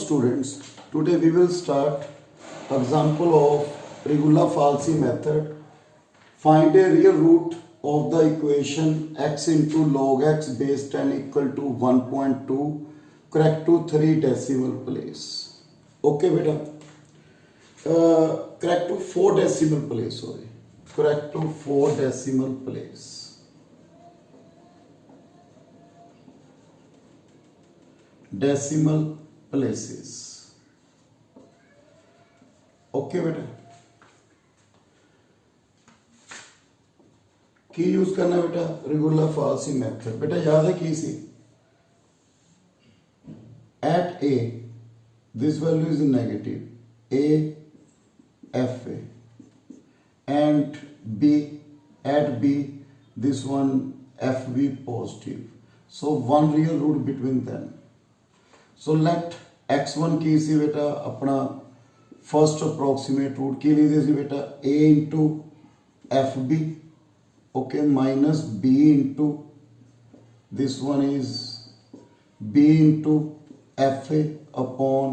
students, today we will start example of regula falsi method. Find a real root of the equation x into log x base 10 equal to 1.2 correct to 3 decimal place. Okay beta, correct to 4 decimal place, sorry, correct to 4 decimal place. Decimal places. Okay बेटा, की use करना बेटा regular falsi method. बेटा याद है की C at A this value is negative A F A and B at B this one F B positive. So one real root between them. So let x1 की सी बेटा अपना first approximate root की लीजिए c बेटा a into F b okay minus b into this one is b into f a upon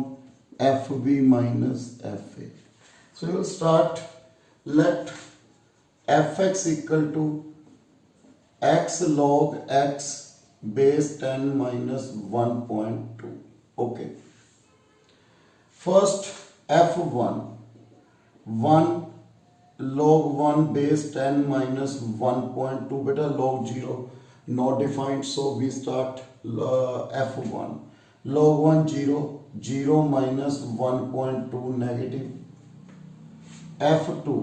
f b minus f a. So you will start let f x equal to x log x base 10 minus 1.2. Okay, first f1 1 log 1 base 10 minus 1.2. beta log 0 not defined, so we start f1 log 1 0 0 minus 1.2 negative. f2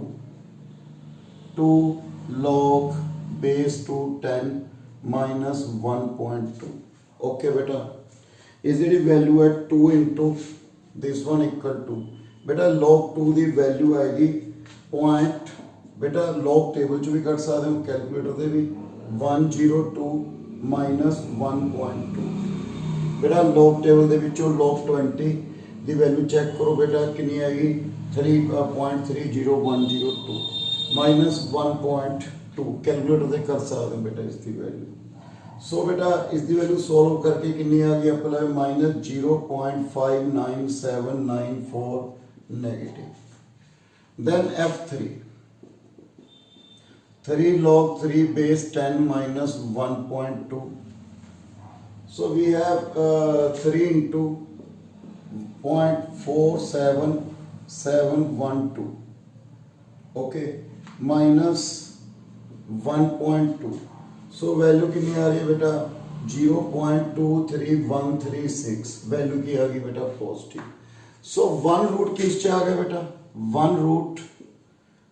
2 log base 2 10 minus 1.2. okay beta, is it value at 2 into this one equal to बेटा log 2 ਦੀ value आएगी point. बेटा log table ਚ ਵੀ ਕੱਢ ਸਕਦੇ ਹਾਂ calculator ਦੇ ਵੀ 102 minus 1.2. बेटा log table ਦੇ ਵਿੱਚੋਂ log 20 ਦੀ वैल्यू चेक करो बेटा कितनी आएगी 3.30102 minus 1.2. कैलकुलेटर से कर सकते हैं बेटा इसकी वैल्यू. सो बेटा इसकी वैल्यू सॉल्व करके कितनी आ गई अपना minus 0.59794 negative. Then f3 3 log 3 base 10 minus 1.2. so we have 3 into 0.47712 okay minus 1.2. So value कितनी आ रही है बेटा 0.23136. वैल्यू की आ गई बेटा पॉजिटिव. सो वन रूट किस च आ गया बेटा वन रूट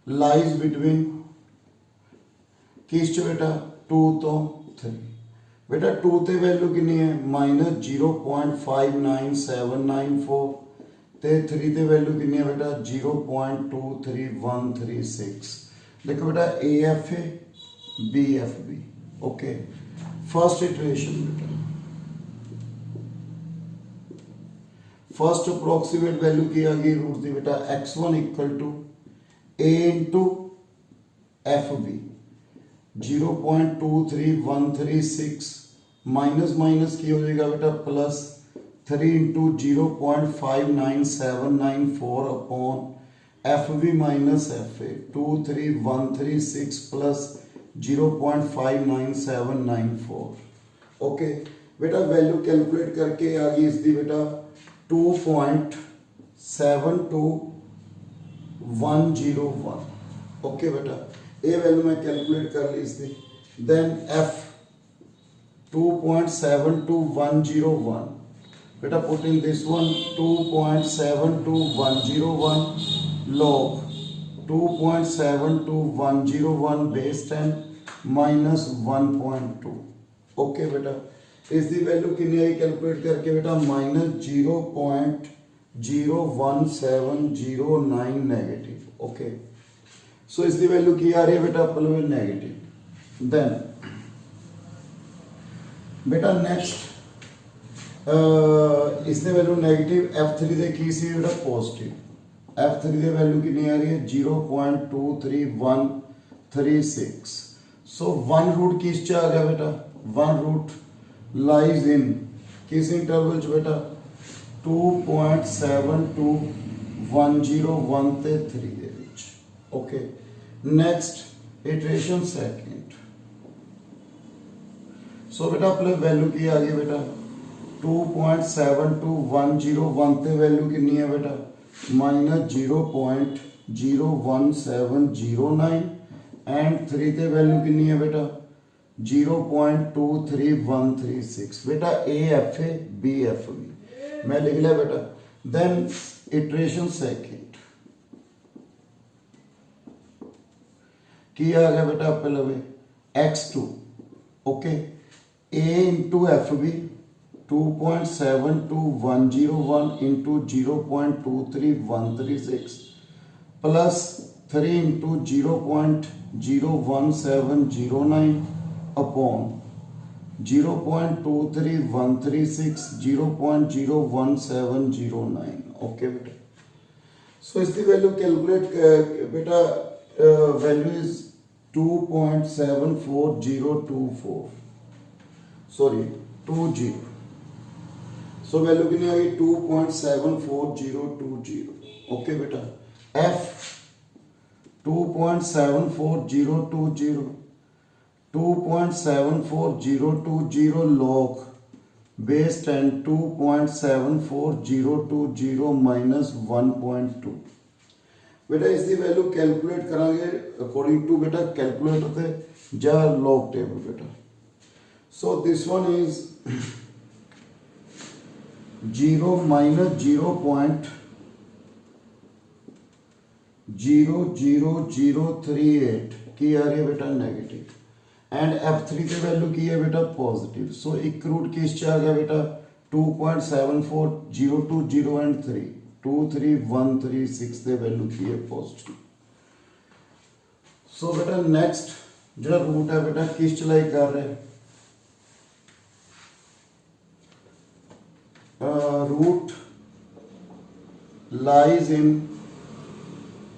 लाइज बिटवीन किस च बेटा 2 तो 3. बेटा 2 ते वैल्यू कितनी है माइनस 0.59794 ते 3 ते वैल्यू कितनी है बेटा 0.23136. देखो बेटा a F a b f b. Okay first iteration बेटा फर्स्ट अप्रोक्सीमेट वैल्यू की आ गई रूट दी बेटा x1 equal to a into F b 0.23136 minus minus की हो जाएगा बेटा plus 3 into 0.59794 upon f b minus f a 23136 plus 0.59794. Okay बेटा वैल्यू कैलकुलेट करके आ गई इसकी बेटा 2.72101. ओके बेटा ये वैल्यू मैं कैलकुलेट कर ली इसकी. देन एफ 2.72101 बेटा put in this one 2.72101 log 2.72101 base 10 minus 1.2. Okay बेटा इसकी वैल्यू कितनी आई कैलकुलेट करके बेटा माइनस 0.01709 नेगेटिव. ओके सो इसकी वैल्यू की आ रही है बेटा अपने नेगेटिव. देन बेटा नेक्स्ट इसने वैल्यू नेगेटिव f3 दे की सी बेटा पॉजिटिव. f3 की वैल्यू कितनी आ रही है 0.23136. सो वन रूट किस च आ गया बेटा वन रूट लाइज इन किस इंटरवल च बेटा 2.72101 ਤੇ 3 ਦੇ ਵਿੱਚ। Okay, next iteration second. So ਬੇਟਾ ਆਪਣੇ ਵੈਲਿਊ ਕੀ ਆ ਗਈ ਬੇਟਾ 2.72101 ਤੇ ਵੈਲਿਊ ਕਿੰਨੀ ਹੈ ਬੇਟਾ -0.01709 एंड 3 ਤੇ ਵੈਲਿਊ ਕਿੰਨੀ ਹੈ ਬੇਟਾ 0.23136 बेटा a F a b f b मैं लिख लिया बेटा। देन इटरेशन सेकंड की आ गया बेटा आप लवे x2 okay A into F B 2.72101 into 0.23136 plus 3 into 0.01709 upon 0.23136 0.01709 okay बेटा। सो इसकी वैल्यू कैलकुलेट बेटा value is 2.74024 sorry 20 so value कितनी आ गई 2.74020 ओके बेटा। एफ 2.74020 2.74020 log base 10 2.74020 minus 1.2 बेटा इसकी वैल्यू कैलकुलेट करांगे अकॉर्डिंग टू बेटा कैलकुलेटर ते जा लॉग टेबल बेटा। So this one is 0 minus 0.00038 की आ रही है बेटा नेगेटिव एंड F3 की वैल्यू की है बेटा पॉजिटिव। सो एक रूट किस च आ गया बेटा 2.74020 एंड 3 23136 की वैल्यू की है पॉजिटिव। सो बेटा नेक्स्ट जो रूट है बेटा किस चलाई कर रहे हैं रूट लाइज इन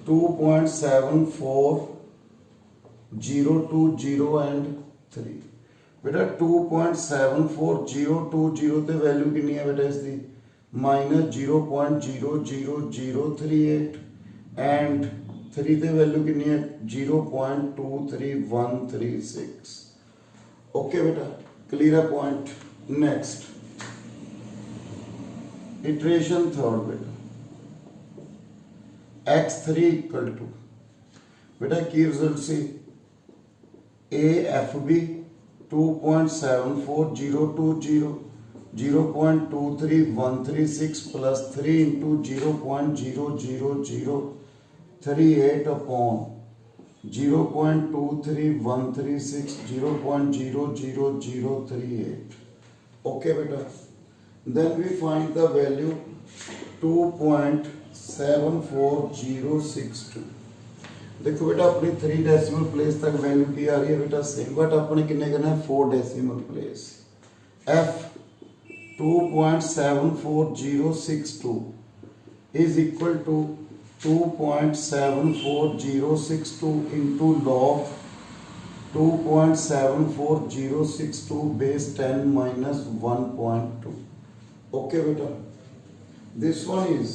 2.74020 एंड 3 बेटा 2.74020 ते वैल्यू कितनी है बेटा इसकी -0.00038 एंड 3 ते वैल्यू कितनी है 0.23136 ओके बेटा क्लियर है पॉइंट। नेक्स्ट इटरेशन थर्ड बेटा x3 इक्वल टू बेटा की रिजल्ट से A F B 2.74020 0.23136 plus 3 into 0.00038 upon 0.23136 0.00038 okay बेटा। Then we find the value 2.74062 देखो बेटा अपनी 3 डेसिमल प्लेस तक वैल्यू की आ रही है बेटा सेम बट अपने कितने करना है 4 decimal place. F 2.74062 is equal to 2.74062 into log 2.74062 base 10 minus 1.2 okay बेटा। This one is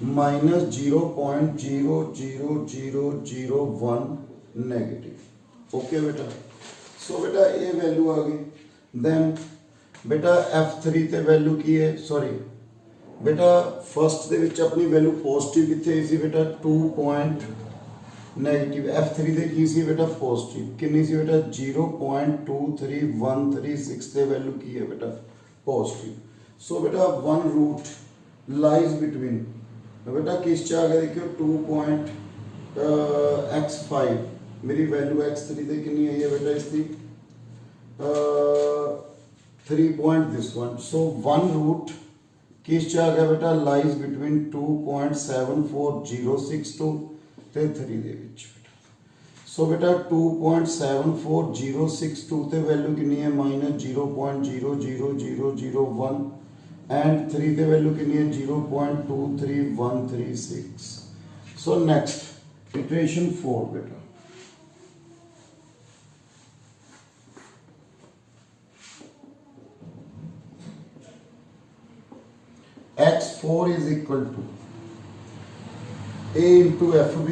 -0.00001 negative okay बेटा। सो बेटा ये वैल्यू आ गई। देन बेटा F3 ते वैल्यू की है सॉरी बेटा फर्स्ट दे विच अपनी वैल्यू पॉजिटिव कितने सी बेटा 2 पॉइंट नेगेटिव F3 दे की सी बेटा पॉजिटिव कितनी सी बेटा 0.23136 ते वैल्यू की है बेटा पॉजिटिव। सो बेटा वन रूट लाइज बिटवीन बेटा किस च आ गया देखियो 2.x5 मेरी वैल्यू x3 ते कितनी आई है बेटा इसकी 3 point this one. So one root किस च आ गया बेटा लाइज बिटवीन 2.74062 ते 3 दे विच बेटा। सो बेटा 2.74062 ते वैल्यू कितनी है -0.00001 एंड 3 ते वैल्यू कितनी है 0.23136। सो नेक्स्ट इटरेशन 4 बेटा x4 is equal to a into FB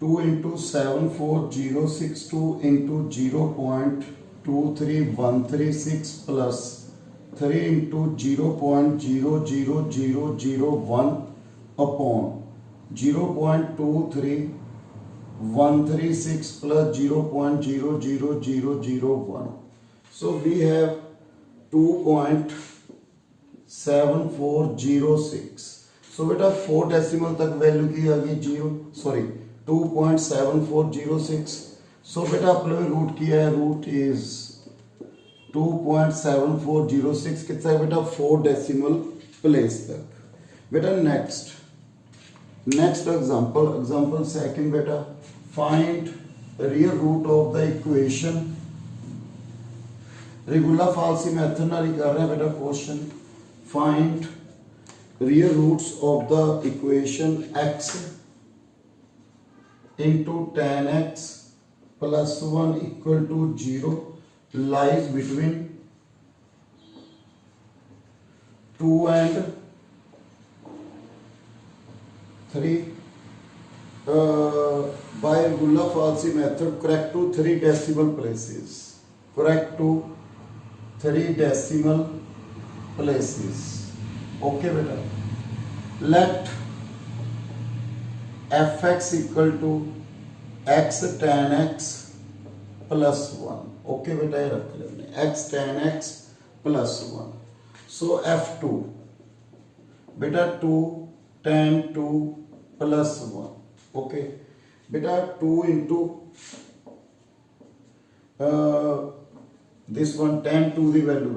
2 into 74062 into 0.23136 plus 3 into 0.00001 upon 0.23136 plus 0.00001. So we have 2.7406. So बेटा 4 डेसिमल तक वैल्यू की आ गई 2.7406. सो बेटा आपने रूट किया है, रूट इज 2.7406 कितना है बेटा 4 डेसिमल प्लेस तक. बेटा नेक्स्ट एग्जांपल सेकंड बेटा, find real root of the equation. Regular falsi method नाल ही कर रहे हैं बेटा question. Find real roots of the equation x into tan x plus 1 equal to 0 lies between 2 and 3. By regular falsi method, correct to 3 decimal places. Correct to 3 decimal places. Okay beta. Let fx equal to x tan x plus 1. Okay बेटा ये रख लेंगे x tan x plus 1. So f2 बेटा 2 tan 2 plus 1. Okay बेटा 2 into this one tan 2 the value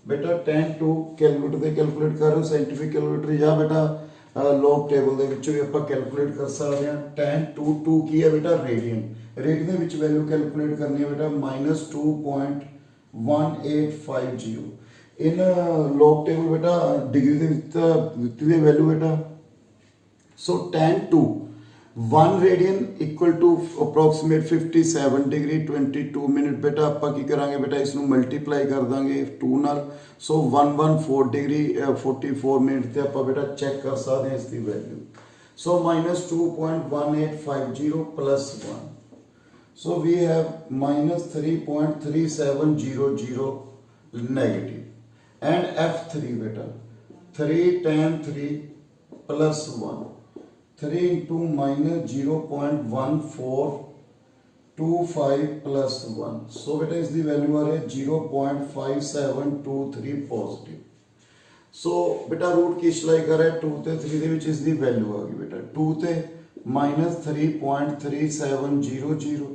बेटा tan 2 calculator ਦੇ calculate करो scientific calculator या बेटा लॉग टेबल ਦੇ ਵਿੱਚੋਂ ਵੀ ਆਪਾਂ ਕੈਲਕੂਲੇਟ ਕਰ ਸਕਦੇ ਹਾਂ. tan 2 ਕੀ ਹੈ ਬੇਟਾ ਰੇਡੀਅਨ ਦੇ ਵਿੱਚ ਵੈਲਿਊ ਕੈਲਕੂਲੇਟ ਕਰਨੀ ਹੈ ਬੇਟਾ -2.1850. ਇਨ ਲੌਗ ਟੇਬਲ ਬੇਟਾ ਡਿਗਰੀ ਦੇ ਵਿੱਚ ਦਿੱਤੀ ਦੀ ਵੈਲਿਊ ਬੇਟਾ. So tan 2 1 radian equal to approximate 57 degree 22 minute. बेटा ਆਪਾਂ ਕੀ ਕਰਾਂਗੇ ਬੇਟਾ ਇਸ ਨੂੰ ਮਲਟੀਪਲਾਈ ਕਰ ਦਾਂਗੇ 2 ਨਾਲ. ਸੋ 114 डिग्री 44 मिनट ਤੇ ਆਪਾਂ ਬੇਟਾ ਚੈੱਕ ਕਰ ਸਕਦੇ ਹਾਂ ਇਸ ਦੀ value. So -2.1850 plus 1. So we have -3.3700 negative. And f3 beta 3 tan 3 plus 1. 3 into minus 0.1425 plus 1. So beta is the value are 0.5723 positive. So beta root की सिलाई करे 2 ते 3 ਦੇ ਵਿੱਚ ਇਸ ਦੀ ਵੈਲਿਊ ਆ ਗਈ ਬੇਟਾ 2 ਤੇ -3.3700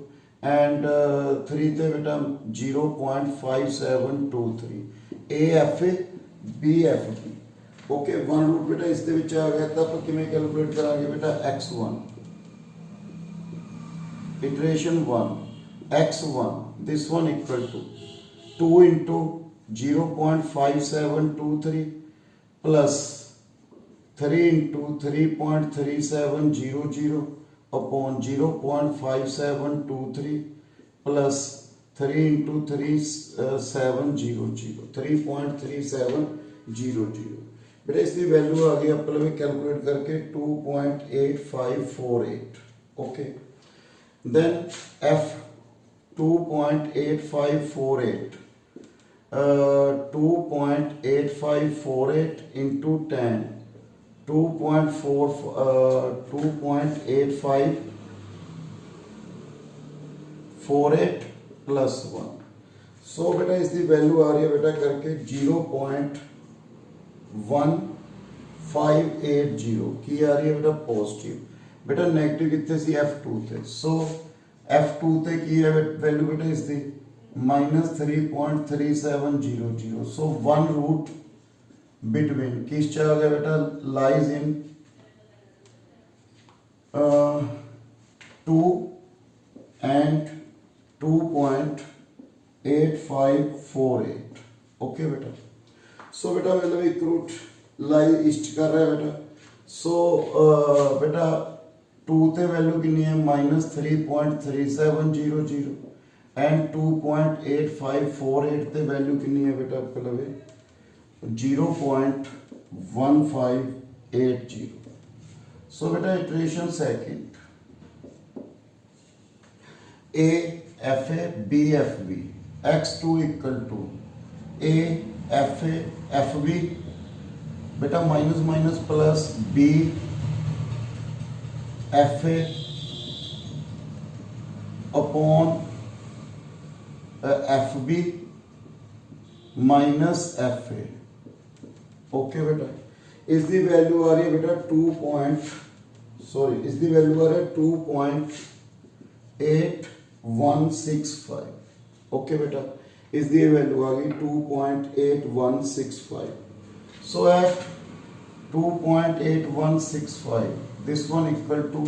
and 3 ਤੇ ਬੇਟਾ 0.5723. AFA BFB. ओके 1 रूट बेटा इस दे विच आ गया तो आप किवें कैलकुलेट करांगे बेटा x1 iteration 1 x1 this one equal to 2 into 0.5723 plus 3 into 3.3700 upon 0.5723 plus 3 into 3.3700 बेटा इसकी वैल्यू आ गई आप लोग कैलकुलेट करके 2.8548. Okay then f 2.8548 2.8548 into 10 2.8548 plus 1. So बेटा इसकी वैल्यू आ रही है बेटा करके 0.1580 की आ रही है बेटा पॉजिटिव. बेटा नेगेटिव कितने सी f2 थे. सो f2 थे की है वैल्यू बेटा इसकी -3.3700. सो 1 रूट बिटवीन किस आ गया बेटा लाइज इन 2 and 2.8548. ओके बेटा सो बेटा मतलब एक रूट लाई ईस्ट कर रहा है बेटा. सो बेटा 2 ते वैल्यू कितनी है -3.3700 एंड 2.8548 ते वैल्यू कितनी है बेटा आपको लगे 0.1580. So बेटा iteration second, A FA B FB x2 equal to A FA FB बेटा minus minus plus B FA upon FB minus FA। Okay बेटा, इसकी वैल्यू आ रही है बेटा इसकी वैल्यू आ रही है 2.8165। ओके बेटा, इसकी वैल्यू आ गई 2.8165। So at 2.8165 this one equal to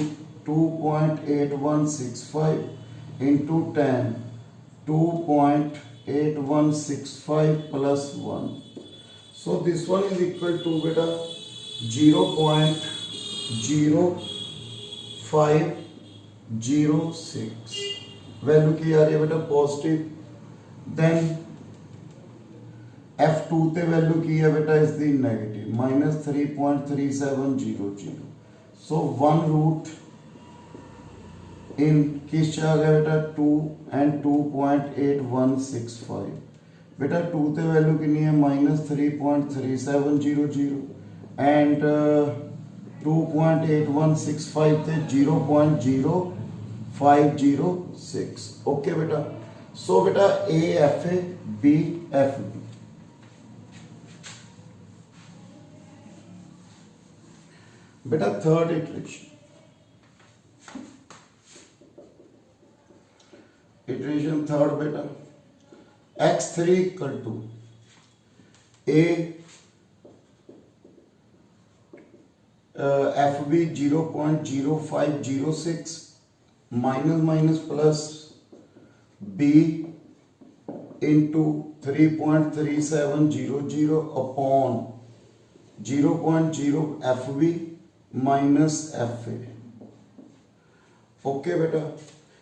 2.8165 into 10, 2.8165 plus 1. So this one is equal to beta 0.0506. Value की आ रही है बेटा पॉजिटिव। देन F2 ते वैल्यू की है बेटा इसकी negative -3.3700। So one root in किस आ गया बेटा 2 एंड 2.8165। बेटा 2 ते वैल्यू कितनी है -3.3700 एंड 2.8165 थे 0.0506। ओके बेटा, सो बेटा A FA B FB। बेटा थर्ड इटरेशन, इटरेशन थर्ड बेटा x3 equal to A FB 0.0506 minus minus plus B into 3.3700 upon 0.0 FB minus FA। Okay बेटा,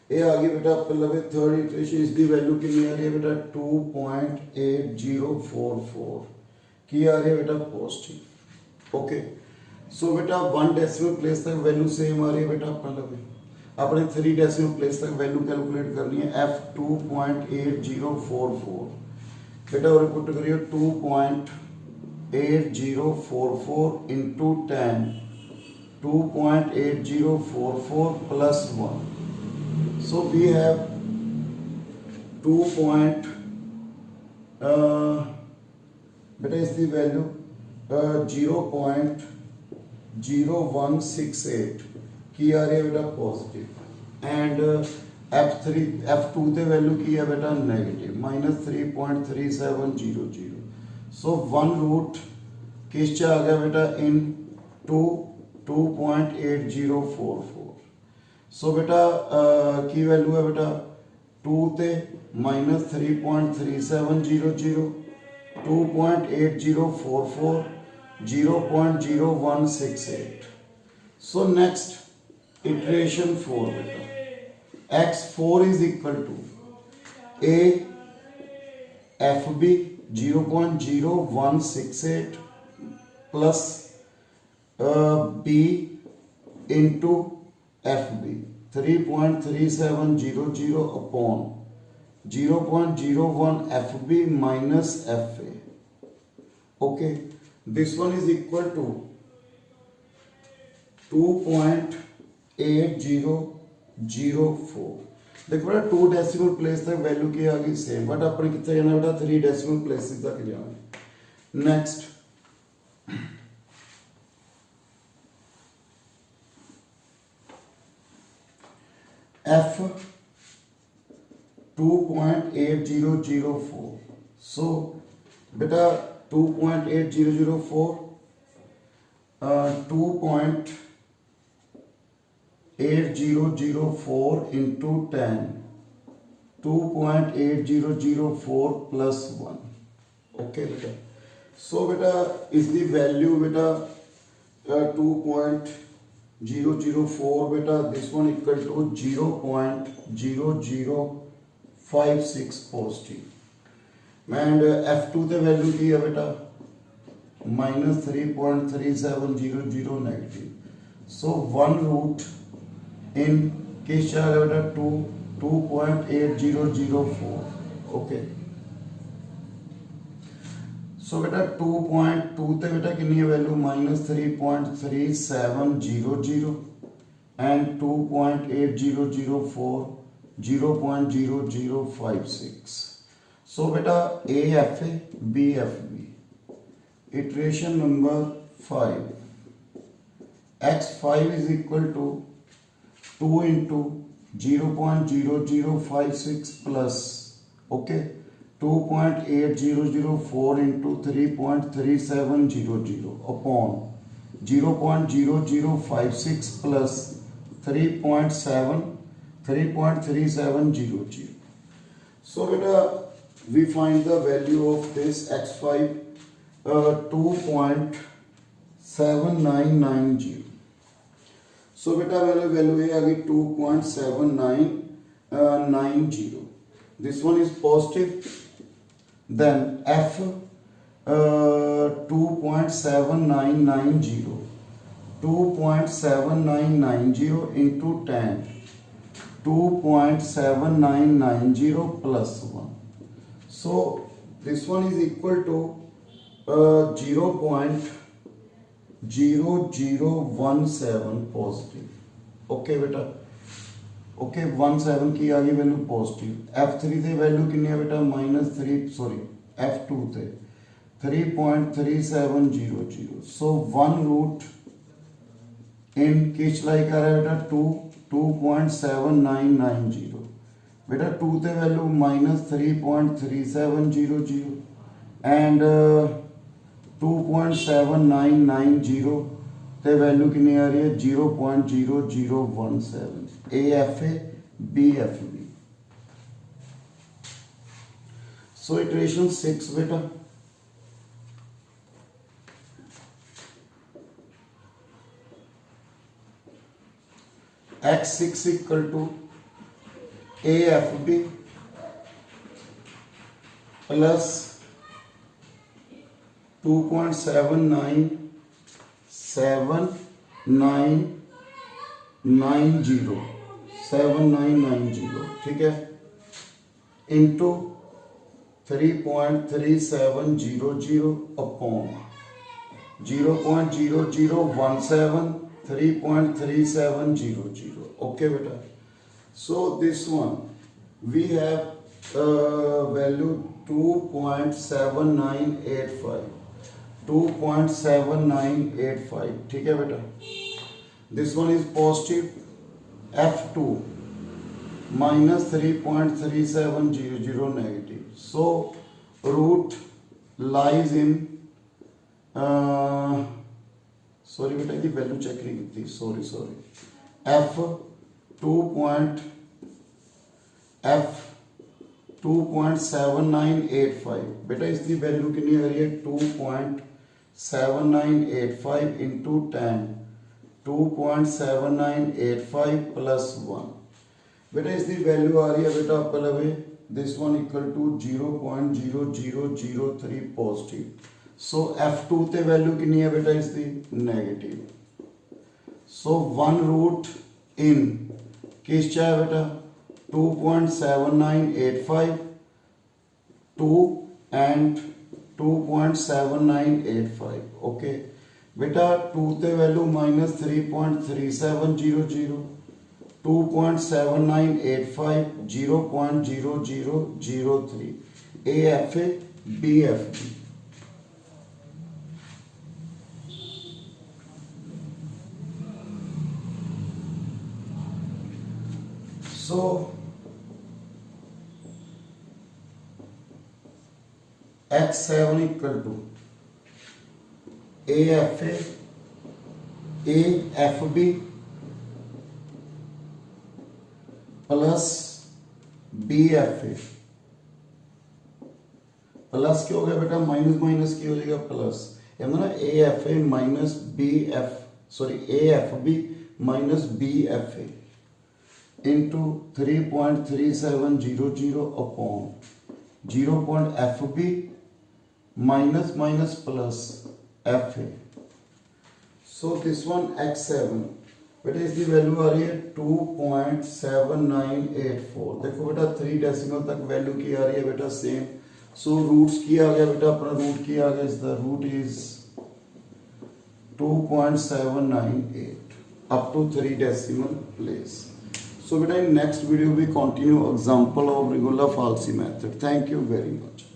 ये आ गई बेटा पहले थर्ड इटरेशन। इसकी वैल्यू कितनी आ रही है बेटा 2.8044 की आ रही है बेटा पॉजिटिव। ओके, सो बेटा 1 डेसिमल प्लेस तक वैल्यू सेम आ रही है बेटा पहले अपने 3 डेसिमल प्लेस तक वैल्यू कैलकुलेट करनी है। F 2.8044 बेटा और पुट करिए 2.8044 into 10, 2.8044 plus 1. So we have 2. Beta is the value 0.0168 की आ रही है बेटा पॉजिटिव एंड F2 ते वैल्यू की है बेटा नेगेटिव -3.3700। सो वन रूट किस आ गया बेटा इन 2.8044। सो बेटा की वैल्यू है बेटा 2 ते -3.3700, 2.8044, 0.0168। सो नेक्स्ट इटरेशन 4 बेटा x4 is equal to A FB 0.0168 plus B into FB 3.3700 upon 0.01 FB minus FA। Okay, this one is equal to 2.8004। देखो बेटा 2 डेसिमल प्लेस तक वैल्यू की आ गई सेम, बट अपने कितने जाना बेटा 3 डेसिमल प्लेसेस तक जाना। Next F 2.8004। सो बेटा 2.8004 2.8004 into 10, 2.8004 plus 1। ओके बेटा, सो बेटा इसकी वैल्यू बेटा 2.004 बेटा this one equal to 0.0056 positive and F2 ते वैल्यू की है बेटा minus 3.3700 negative. So one root in case क्या आएगा बेटा 2.8004. Okay. सो बेटा 2.2 ते बेटा कितनी है वैल्यू माइनस 3.3700 एंड 2.8004 0.0056. सो बेटा a F a b f b. Iteration number 5. x5 is equal to 2 into 0.0056 plus okay 2.8004 into 3.3700 upon 0.0056 plus 3.3700. So beta we find the value of this x5 2.7990. So beta value है अभी 2.7990. This one is positive. Then f 2.7990 into 10 2.7990 plus 1. So this one is equal to 0.0017 positive. Okay बेटा. Okay 17 की आगे value positive. F3 से value कितनी है बेटा F2 थे 3.3700. सो वन रूट इन किस लाई कर रहा है बेटा 2.7990. बेटा 2 थे वैल्यू माइनस 3.3700 एंड 2.7990 ते वैल्यू कितनी आ रही है 0.0017. A F a b f b. So iteration 6 बेटा. x6 equal to a F b plus 2.7990 ठीक है into 3.3700 upon 0.0017 3.3700. okay beta. So this one we have value 2.7985 ठीक है बेटा. This one is positive. F2 minus 3.3700 negative. So root lies in sorry बेटा की value check नहीं की थी. सॉरी F 2.7985 बेटा इसकी वैल्यू कितनी आ रही है 2.7985 इंटू 10 2.7985 प्लस 1. बेटा इसकी वैल्यू आ रही है बेटा पहले this one equal to 0.0003 positive. So F2 ते वैल्यू कितनी है बेटा इसकी negative. So one root in किस चाहे बेटा 2.7985 2 and 2.7985. ओके बेटा 2 ते value minus 3.3700 2.7985 0.0003. A F a b f b. So x7 equal to AFA AFB plus BFA. Plus क्या हो गया बेटा माइनस माइनस क्या हो जाएगा प्लस. ना AFA minus AFB minus BFA into 3.3700 upon 0.FB minus minus plus FA. So this one x7 बेटा इसकी वैल्यू आ रही है 2.7984. देखो बेटा 3 डेसिमल तक वैल्यू की आ रही है बेटा सेम. सो रूट्स की आ गया बेटा अपना रूट की आ गया. The root is 2.798 up to 3 decimal place. So beta in next video we continue example of regular falsi method. Thank you very much.